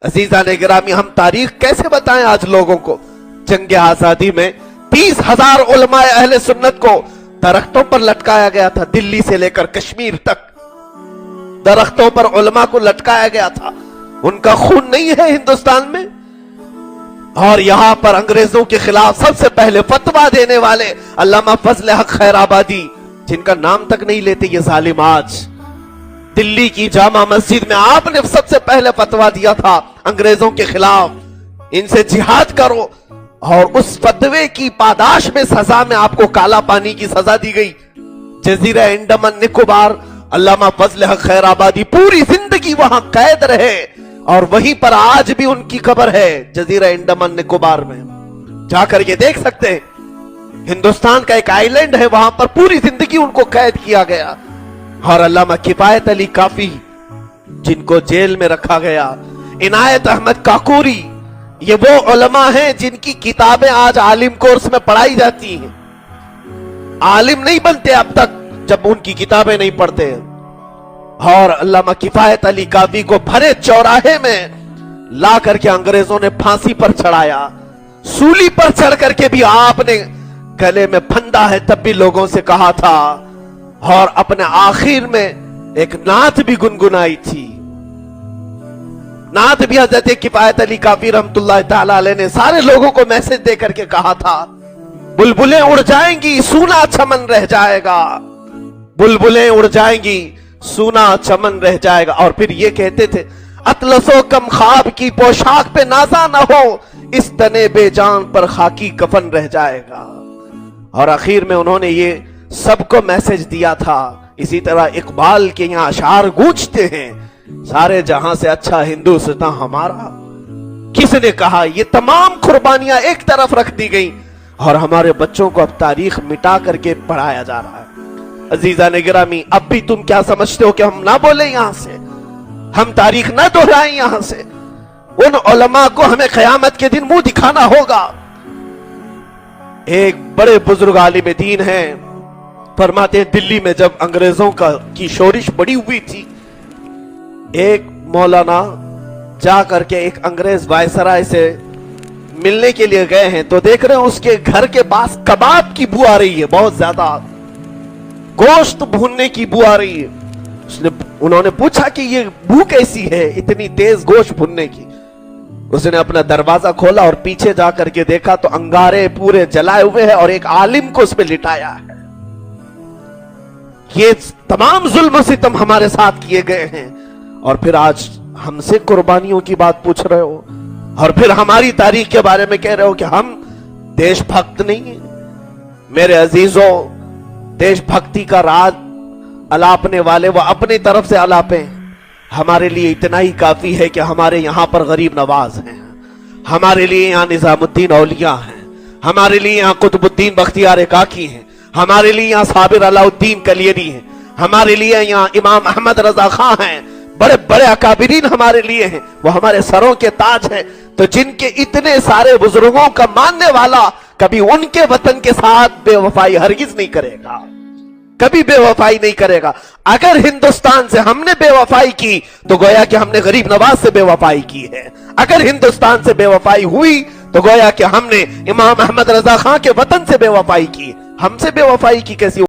अजीजान गिरामी, हम तारीख कैसे बताएं आज लोगों को। जंग आजादी में 30,000 उलमा अहले सुन्नत को दरख्तों पर लटकाया गया था। दिल्ली से लेकर कश्मीर तक दरख्तों पर उलमा को लटकाया गया था। उनका खून नहीं है हिंदुस्तान में? और यहां पर अंग्रेजों के खिलाफ सबसे पहले फतवा देने वाले अल्लामा फजल हक खैराबादी, जिनका नाम तक नहीं लेते ये जालिम, आज दिल्ली की जामा मस्जिद में आपने सबसे पहले फतवा दिया था अंग्रेजों के खिलाफ, इनसे जिहाद करो। और उस फतवे की पादाश में सजा में आपको काला पानी की सजा दी गई। जजीरा अंडमान निकोबार, अल्लामा फजल हक खैराबादी पूरी जिंदगी वहां कैद रहे और वहीं पर आज भी उनकी कब्र है जजीरा अंडमान निकोबार में। जाकर के देख सकते हैं, हिंदुस्तान का एक आइलैंड है, वहां पर पूरी जिंदगी उनको कैद किया गया। और अल्लामा किफायत अली काफी, जिनको जेल में रखा गया, इनायत अहमद काकोरी, ये वो उलमा हैं जिनकी किताबें आज आलिम कोर्स में पढ़ाई जाती हैं। आलिम नहीं बनते अब तक जब उनकी किताबें नहीं पढ़ते हैं। और अल्लामा किफायत अली काफी को भरे चौराहे में ला करके अंग्रेजों ने फांसी पर चढ़ाया। सूली पर चढ़ करके भी आपने गले में फंदा है तब भी लोगों से कहा था। और अपने आखिर में एक नात भी गुनगुनाई थी। नात भी हजरत किफायत अली काफी रहमतुल्लाह ताला अलैह ने सारे लोगों को मैसेज दे करके कहा था, बुलबुलें उड़ जाएंगी, सूना चमन रह जाएगा। बुलबुलें उड़ जाएंगी, सूना चमन रह जाएगा। और फिर ये कहते थे, अतलसो कम ख्वाब की पोशाक पे नाजा न हो, इस तने बेजान पर खाकी कफन रह जाएगा। और आखिर में उन्होंने ये सबको मैसेज दिया था। इसी तरह इकबाल के यहाँ अशार गूंजते हैं, सारे जहां से अच्छा हिंदुस्तान हमारा। किसने कहा? ये तमाम कुर्बानियां एक तरफ रख दी गई और हमारे बच्चों को अब तारीख मिटा करके पढ़ाया जा रहा है। अजीजा ने गिरामी, अब भी तुम क्या समझते हो कि हम ना बोले यहां से, हम तारीख ना दोहराएं यहां से? उन उलमा को हमें क़यामत के दिन मुंह दिखाना होगा। एक बड़े बुजुर्ग आलिम दीन हैं, फरमाते हैं दिल्ली में जब अंग्रेजों की शोरिश बड़ी हुई थी, एक मौलाना जा करके एक अंग्रेज वायसराय से मिलने के लिए गए हैं, तो देख रहे हैं उसके घर के पास कबाब की बू आ रही है, बहुत ज्यादा गोश्त भूनने की बू आ रही है। उन्होंने पूछा कि ये बू कैसी है, इतनी तेज गोश्त भूनने की। उसने अपना दरवाजा खोला और पीछे जाकर के देखा तो अंगारे पूरे जलाए हुए हैं और एक आलिम को उसमें लिटाया है। ये तमाम जुल्म सितम हमारे साथ किए गए हैं और फिर आज हमसे कुर्बानियों की बात पूछ रहे हो और फिर हमारी तारीख के बारे में कह रहे हो कि हम देशभक्त नहीं है। मेरे अजीजों, देशभक्ति का राज अलापने वाले वो अपनी तरफ से अलापे। हमारे लिए इतना ही काफी है कि हमारे यहां पर गरीब नवाज हैं, हमारे लिए यहाँ निजामुद्दीन औलिया हैं, हमारे लिए यहाँ कुतुबुद्दीन बख्तियार काकी हैं, हमारे लिए यहाँ साबिर अलाउद्दीन कलियरी हैं, हमारे लिए यहाँ इमाम अहमद रजा खां हैं, बड़े बड़े अकाबिरीन हमारे लिए हैं, वो हमारे सरों के ताज हैं। तो जिनके इतने सारे बुजुर्गों का मानने वाला कभी उनके वतन के साथ बेवफाई हरगिज नहीं करेगा, कभी बेवफाई नहीं करेगा। अगर हिंदुस्तान से हमने बेवफाई की तो गोया कि हमने गरीब नवाज से बेवफाई की है। अगर हिंदुस्तान से बेवफाई हुई तो गोया कि हमने इमाम अहमद रजा खां के वतन से बेवफाई की। हमसे बेवफाई की कैसी